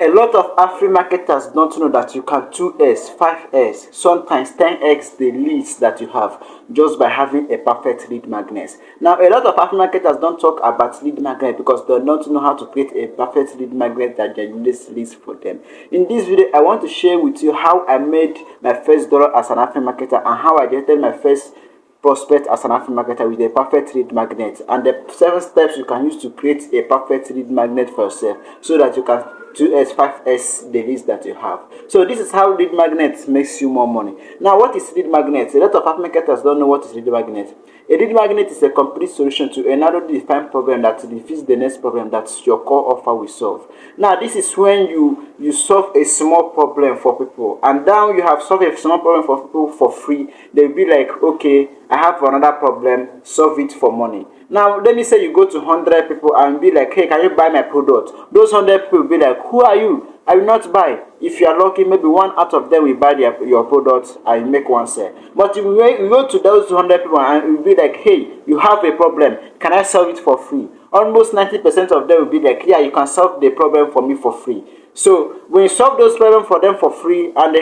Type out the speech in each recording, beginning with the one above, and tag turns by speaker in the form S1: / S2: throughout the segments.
S1: A lot of Afri marketers don't know that you can 2x, 5x, sometimes 10x the leads that you have just by having a perfect lead magnet. Now, a lot of Afri marketers don't talk about lead magnet because they don't know how to create a perfect lead magnet that generates leads for them. In this video, I want to share with you how I made my first dollar as an Afri marketer and how I generated my first prospect as an Afri marketer with a perfect lead magnet, and the 7 steps you can use to create a perfect lead magnet for yourself so that you can 2x, 5x the leads that you have. So this is how lead magnet makes you more money. Now, what is lead magnet? A lot of Afri marketers don't know what is lead magnet. A lead magnet is a complete solution to a narrowly defined problem that defeats the next problem that your core offer will solve. Now, this is when you solve a small problem for people, and now you have solved a small problem for people for free. They'll be like, okay, I have another problem, solve it for money. Now, let me say you go to 100 people and be like, hey, can you buy my product? Those 100 people will be like, who are you? I will not buy. If you are lucky, maybe one out of them will buy your product and make one sale. But if you go to those 100 people and you will be like, hey, you have a problem, can I solve it for free? Almost 90% of them will be like, yeah, you can solve the problem for me for free. So when you solve those problems for them for free and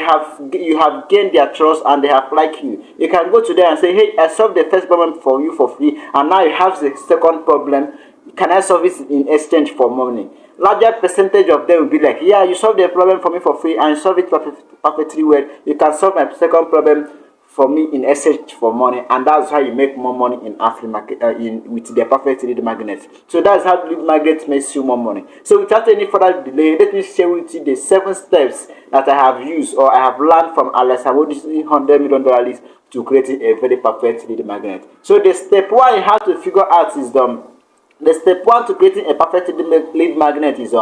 S1: you have gained their trust and they have liked you, you can go to them and say, hey, I solved the first problem for you for free, and now you have the second problem. Can I solve it in exchange for money? Larger percentage of them will be like, yeah, you solved the problem for me for free and you solve it perfectly well. You can solve my second problem for me in exchange for money, and that's how you make more money in Afri market with the perfect lead magnet. So that's how lead magnet makes you more money. So without any further delay, let me share with you the 7 steps that I have used or I have learned from Alex Awodi's $100 million list to creating a very perfect lead magnet. So the step 1 you have to figure out is the step 1 to creating a perfect lead magnet is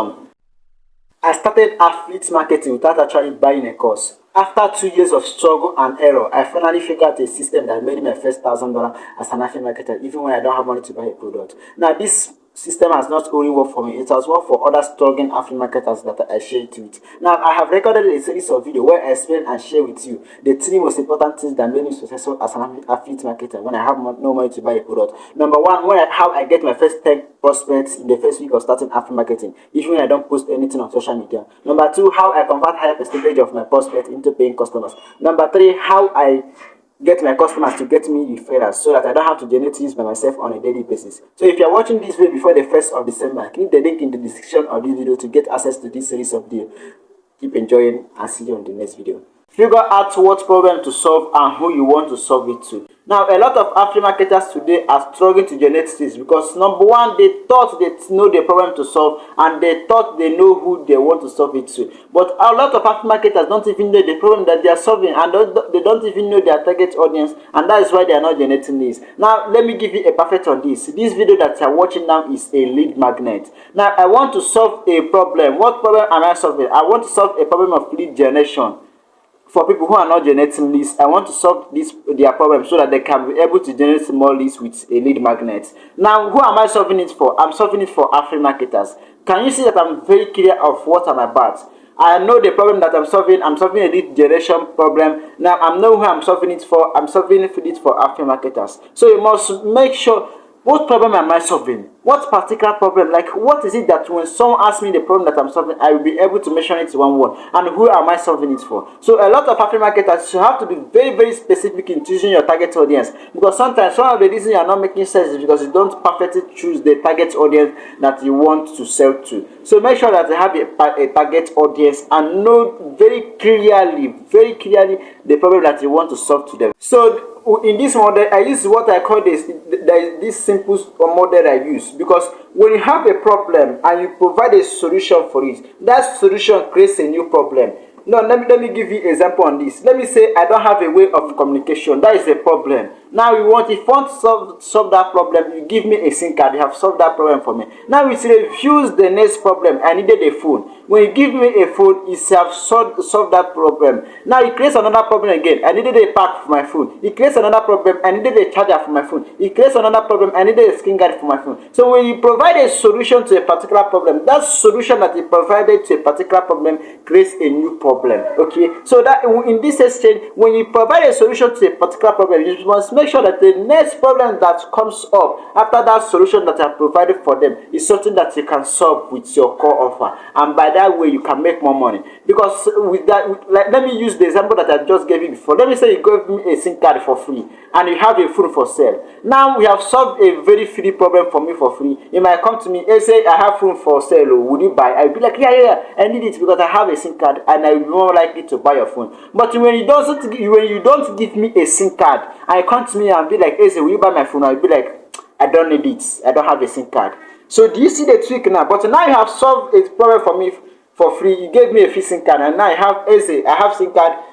S1: I started affiliate marketing without actually buying a course. After 2 years of struggle and error, I finally figured out a system that made me my first $1,000 as an affiliate marketer, even when I don't have money to buy a product. Now, this system has not only worked for me, it has worked for other struggling affiliate marketers that I share it with. Now, I have recorded a series of videos where I explain and share with you the 3 most important things that made me successful as an affiliate marketer when I have no money to buy a product. Number 1, how I get my first 10 prospects in the first week of starting affiliate marketing, even when I don't post anything on social media. Number 2, how I convert higher percentage of my prospects into paying customers. Number 3, how I get my customers to get me referrals so that I don't have to generate leads by myself on a daily basis. So if you're watching this video before the 1st of December, click the link in the description of this video to get access to this series of videos. Keep enjoying and see you on the next video. Figure out what problem to solve and who you want to solve it to. Now, a lot of Afri marketers today are struggling to generate leads because number 1, they thought they know the problem to solve and they thought they know who they want to solve it to. But a lot of Afri marketers don't even know the problem that they are solving, and they don't even know their target audience, and that is why they are not generating leads. Now, let me give you a perfect on this. This video that you are watching now is a lead magnet. Now, I want to solve a problem. What problem am I solving? I want to solve a problem of lead generation. For people who are not generating leads, I want to solve their problem so that they can be able to generate more leads with a lead magnet. Now, who am I solving it for? I'm solving it for Afri marketers. Can you see that I'm very clear of what I'm about? I know the problem that I'm solving. I'm solving a lead generation problem. Now, I know who I'm solving it for. I'm solving it for Afri marketers. So you must make sure, what problem am I solving? What particular problem? Like, what is it that when someone asks me the problem that I'm solving, I will be able to mention it in one word? And who am I solving it for? So a lot of Afri marketers, you have to be very, very specific in choosing your target audience. Because sometimes one of the reasons you are not making sales is because you don't perfectly choose the target audience that you want to sell to. So make sure that you have a target audience and know very clearly the problem that you want to solve to them. So in this model, I use what I call this simple model I use, because when you have a problem and you provide a solution for it, that solution creates a new problem. Now, let me give you an example on this. Let me say I don't have a way of communication. That is a problem. Now, if you want to solve that problem, you give me a SIM card. You have solved that problem for me. Now, we refuse the next problem. I needed a phone. When you give me a phone, you have solved that problem. Now, it creates another problem again. I needed a pack for my phone. It creates another problem. I needed a charger for my phone. It creates another problem. I needed a screen guard for my phone. So, when you provide a solution to a particular problem, that solution that you provided to a particular problem creates a new problem. problem. Okay, so that in this exchange, when you provide a solution to a particular problem, you must make sure that the next problem that comes up after that solution that I provided for them is something that you can solve with your core offer, and by that way you can make more money. Because with that, like, let me use the example that I just gave you before. Let me say you gave me a SIM card for free and you have a phone for sale. Now we have solved a very free problem for me for free. You might come to me and say, I have phone for sale, oh, would you buy? I'll be like, yeah, I need it because I have a SIM card and I will be more likely to buy your phone. But when you don't give me a SIM card, I come to me and be like, hey, will you buy my phone? I'll be like, I don't need it. I don't have a SIM card. So do you see the trick now? But now you have solved a problem for me for free. You gave me a free SIM card, and now I have SIM card.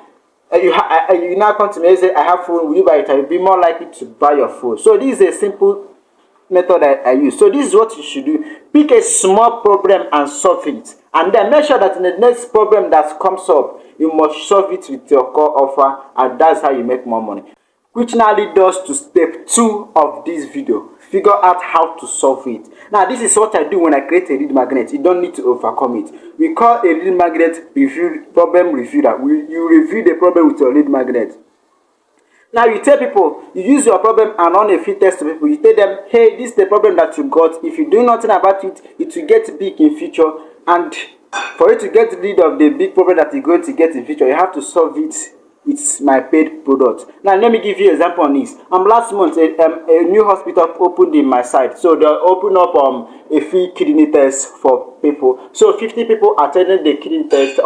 S1: You now come to me and say, I have phone, will you buy it? I will be more likely to buy your phone. So this is a simple method I use. So this is what you should do. Pick a small problem and solve it. And then make sure that in the next problem that comes up, you must solve it with your core offer, and that's how you make more money. Which now leads us to step 2 of this video. Figure out how to solve it. Now this is what I do when I create a lead magnet. You don't need to overcome it. We call a lead magnet problem reviewer. You review the problem with your lead magnet. Now you tell people, you use your problem and run a free test to people. You tell them, hey, this is the problem that you got. If you do nothing about it, it will get big in future. And for you to get rid of the big problem that you're going to get in future, you have to solve it with my paid product. Now let me give you an example on this. Last month a new hospital opened in my site. So they opened up a free kidney test for people. So 50 people attended the kidney test.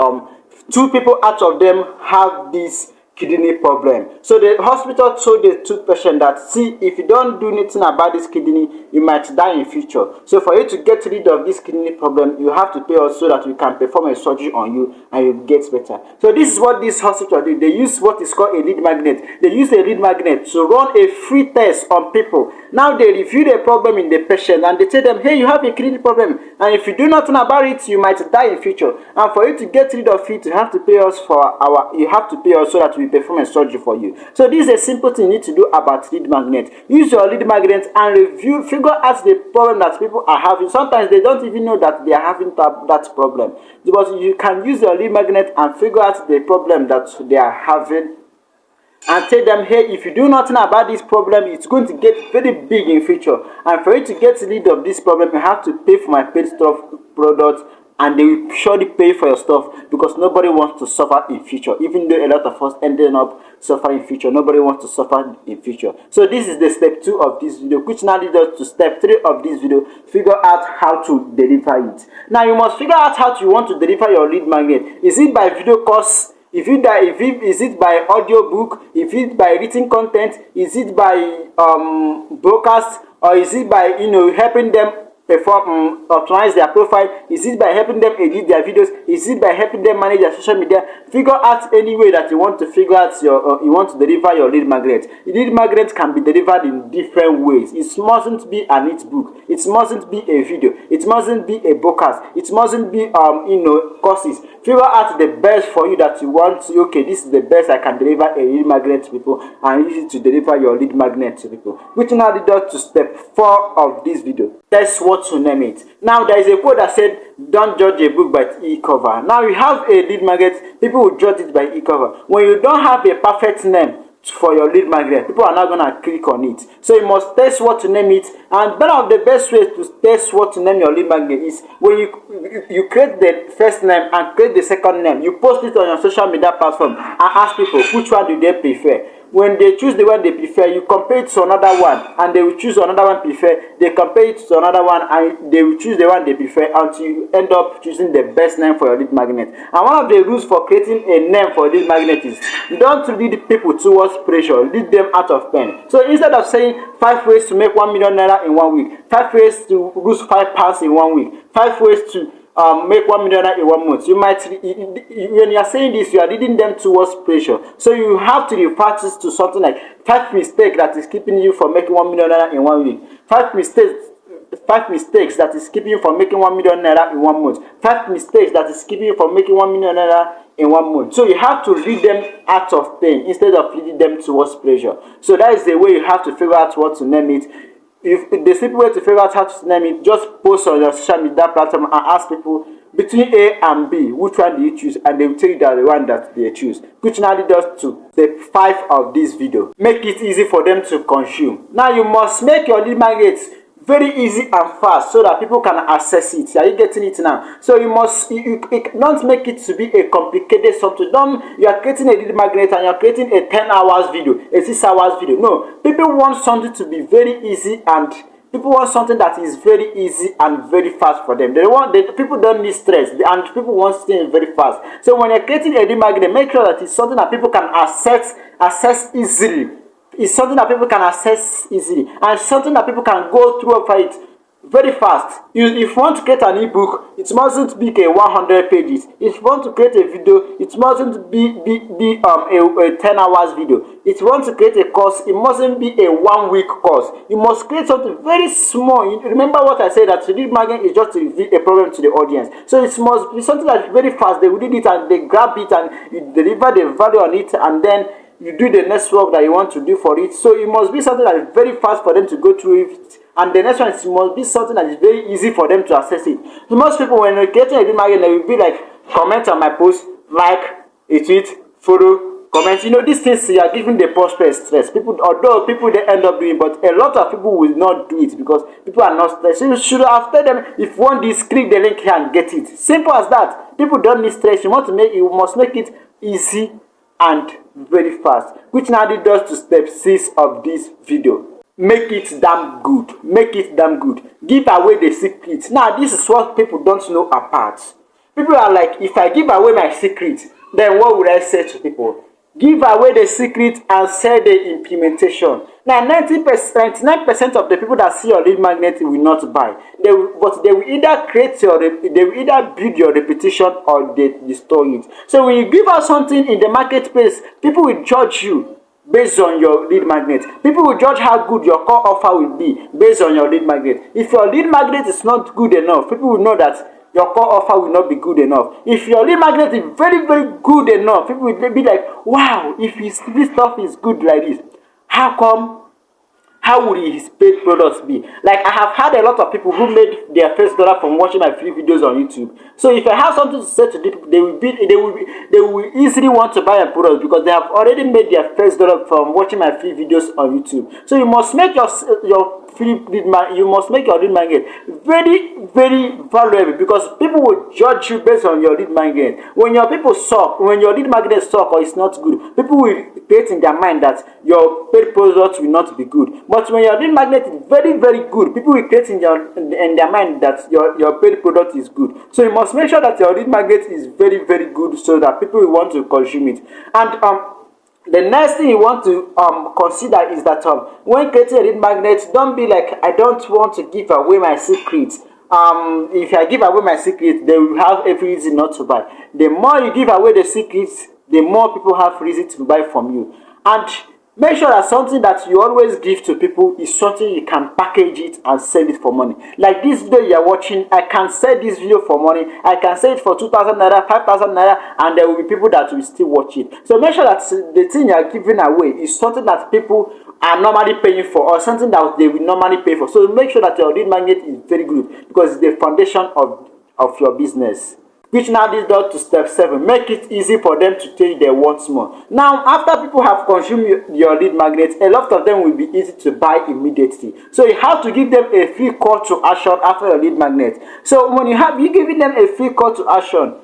S1: 2 people out of them have this kidney problem. So the hospital told the 2 patients that, see, if you don't do anything about this kidney, you might die in future. So for you to get rid of this kidney problem, you have to pay us so that we can perform a surgery on you and you get better. So this is what this hospital did. They use what is called a lead magnet. They use a lead magnet to run a free test on people. Now they review the problem in the patient and they tell them, hey, you have a kidney problem, and if you do nothing about it, you might die in future. And for you to get rid of it, you have to pay us so that we perform a surgery for you. So this is a simple thing you need to do about lead magnet. Use your lead magnet and figure out the problem that people are having. Sometimes they don't even know that they are having that problem. But you can use your lead magnet and figure out the problem that they are having and tell them, hey, if you do nothing about this problem, it's going to get very big in future. And for you to get rid of this problem, you have to pay for my paid stuff product, and they will surely pay for your stuff, because nobody wants to suffer in future. Even though a lot of us ended up suffering in future, nobody wants to suffer in future. So this is the step 2 of this video, which now leads us to step 3 of this video. Figure out how to deliver it. Now you must figure out how you want to deliver your lead magnet. Is it by video course? Is it by audio book? Is it by written content? Is it by broadcast? Or is it by helping them perform optimize their profile? Is it by helping them edit their videos? Is it by helping them manage their social media? Figure out any way that you want to figure out you want to deliver your lead magnet. The lead magnet can be delivered in different ways. It mustn't be an e-book. It mustn't be a video. It mustn't be a broadcast. It mustn't be courses. Figure out the best for you that you want. Okay, this is the best I can deliver a lead magnet to people, and use it to deliver your lead magnet to people. Which now leads us to step 4 of this video. That's what to name it. Now there is a quote that said, don't judge a book by its e-cover. Now you have a lead magnet, people will judge it by e-cover. When you don't have a perfect name for your lead magnet, people are not going to click on it. So you must test what to name it. And one of the best ways to test what to name your lead magnet is when you create the first name and create the second name. You post it on your social media platform and ask people which one do they prefer. When they choose the one they prefer, you compare it to another one, and they will choose another one prefer. They compare it to another one, and they will choose the one they prefer, until you end up choosing the best name for your lead magnet. And one of the rules for creating a name for lead magnet is, don't lead people towards pressure, lead them out of pain. So instead of saying 5 ways to make 1 million naira in 1 week, 5 ways to lose 5 pounds in 1 week, 5 ways to make 1 million in 1 month, when you are saying this, you are leading them towards pressure. So you have to refer to something like 5 mistakes that is keeping you from making 1 million naira in 1 week, 5 mistakes that is keeping you from making 1 million naira in 1 month, 5 mistakes that is keeping you from making 1 million naira in 1 month. So you have to lead them out of pain instead of leading them towards pressure. So that is the way you have to figure out what to name it. If the simple way to figure out how to name it, just post on your social media platform and ask people between A and B, which one do you choose? And they will tell you that the one that they choose. Which now leads us to step 5 of this video. Make it easy for them to consume. Now you must make your lead magnets very easy and fast so that people can access it. Are you getting it now? So you must don't make it to be a complicated something. You are creating a lead magnet and you are creating a 10 hours video, a 6 hours video. No, people want something to be very easy, and people want something that is very easy and very fast for them. People don't need stress, and people want things very fast. So when you're creating a lead magnet, make sure that it's something that people can access easily. It's something that people can access easily, and something that people can go through of it very fast. If you want to create an ebook, it mustn't be a 100 pages. If you want to create a video, it mustn't be a 10 hours video. If you want to create a course, it mustn't be a 1 week course. You must create something very small. You remember what I said, that lead magnet is just to reveal a problem to the audience. So it must be something that is very fast. They will read it and they grab it and you deliver the value on it, and then you do the next work that you want to do for it. So it must be something that is very fast for them to go through it, and the next one is, it must be something that is very easy for them to access it. So most people, when they're creating a lead magnet, they will be like, comment on my post, like a tweet, follow, comment. These things you are giving the prospect stress. Although people they end up doing, but a lot of people will not do it because people are not stressed. So you should have told them, if you want this, click the link here and get it. Simple as that. People don't need stress. You must make it easy and very fast, which now leads us to step 6 of this video. Make it damn good. Make it damn good. Give away the secret. Now this is what people don't know about. People are like, if I give away my secret, then what would I say to people? Give away the secret and sell the implementation. Now 99% of the people that see your lead magnet will not buy. They will either build your reputation or they destroy it. So when you give out something in the marketplace, people will judge you based on your lead magnet. People will judge how good your core offer will be based on your lead magnet. If your lead magnet is not good enough, people will know that your core offer will not be good enough. If your lead magnet is very, very good enough, people will be like, wow, if this stuff is good like this, how would his paid products be? Like, I have had a lot of people who made their first dollar from watching my free videos on YouTube. So if I have something to say to people, they will easily want to buy a product because they have already made their first dollar from watching my free videos on YouTube. So you must make you must make your lead magnet very, very valuable, because people will judge you based on your lead magnet. When your lead magnet suck or it's not good, people will create in their mind that your paid product will not be good. But when your lead magnet is very, very good, people will create in their mind that your paid product is good. So you must make sure that your lead magnet is very, very good so that people will want to consume it. And the next thing you want to consider is that when creating a lead magnet, don't be like, I don't want to give away my secret. If I give away my secret, they will have every reason not to buy. The more you give away the secrets, the more people have reason to buy from you. And make sure that something that you always give to people is something you can package it and sell it for money. Like this video you are watching, I can sell this video for money. I can sell it for 2,000 naira, 5,000 naira, and there will be people that will still watch it. So make sure that the thing you are giving away is something that people are normally paying for, or something that they will normally pay for. So make sure that your lead magnet is very good, because it's the foundation of your business. Which now leads us to step 7. Make it easy for them to tell you they want more. Now, after people have consumed your lead magnet, a lot of them will be easy to buy immediately. So you have to give them a free call to action after your lead magnet. So when you giving them a free call to action,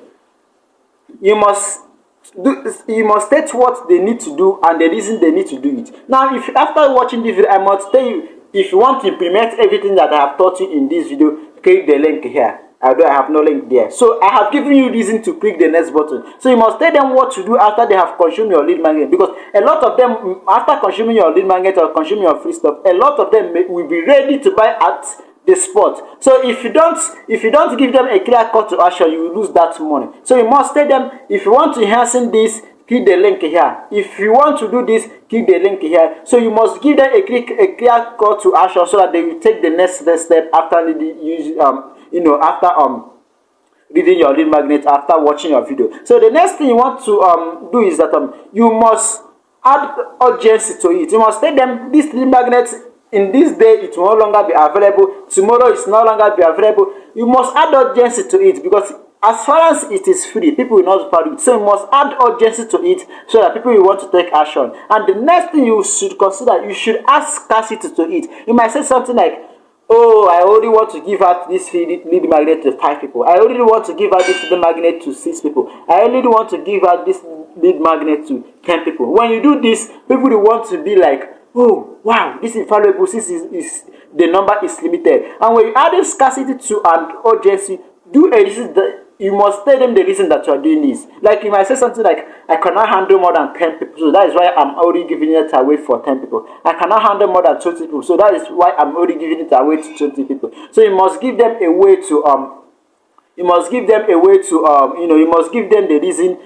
S1: you must state what they need to do and the reason they need to do it. Now, if after watching this video, I must tell you, if you want to implement everything that I have taught you in this video, click the link here. Although I have no link there. So I have given you reason to click the next button. So you must tell them what to do after they have consumed your lead magnet, because a lot of them, after consuming your lead magnet or consuming your free stuff, a lot of them will be ready to buy at the spot. So if you don't give them a clear call to action, you will lose that money. So you must tell them, if you want to enhance this, click the link here. If you want to do this, click the link here. So you must give them a clear call to action so that they will take the next step after reading your lead magnet, after watching your video. So the next thing you want to do is that you must add urgency to it. You must tell them, this lead magnet in this day it will no longer be available. Tomorrow it's no longer be available. You must add urgency to it, because as far as it is free, people will not value it. So you must add urgency to it so that people will want to take action. And the next thing you should consider, you should add scarcity to it. You might say something like, oh, I only want to give out this lead magnet to 5 people. I only want to give out this lead magnet to 6 people. I only want to give out this lead magnet to 10 people. When you do this, people will want to be like, oh, wow, this is valuable. This is the number is limited. And when you add scarcity to an urgency, do a reason that you must tell them the reason that you are doing this. Like you might say something like, I cannot handle more than 10 people, so that is why I'm already giving it away for 10 people. I cannot handle more than 20 people, so that is why I'm already giving it away to 20 people. So you must give them a way to you must give them the reason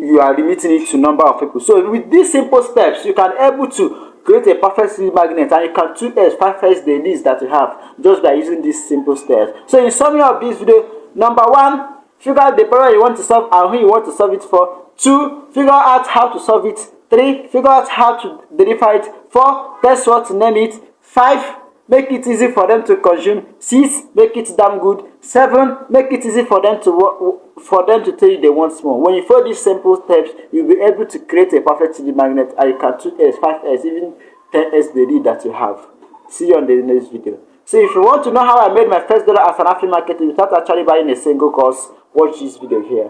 S1: you are limiting it to number of people. So with these simple steps, you can able to create a perfect lead magnet, and you can 2x, 5x the leads that you have just by using these simple steps. So in summary of this video, number 1, figure out the problem you want to solve and who you want to solve it for. 2, figure out how to solve it. 3, figure out how to deliver it. 4, test what to name it. 5, make it easy for them to consume. 6, make it damn good. 7, make it easy for them to tell you they want more. When you follow these simple steps, you'll be able to create a perfect lead magnet, and you can 2x, 5x, even 10x the lead that you have. See you on the next video. So if you want to know how I made my first dollar as an affiliate marketer without actually buying a single course, watch this video here.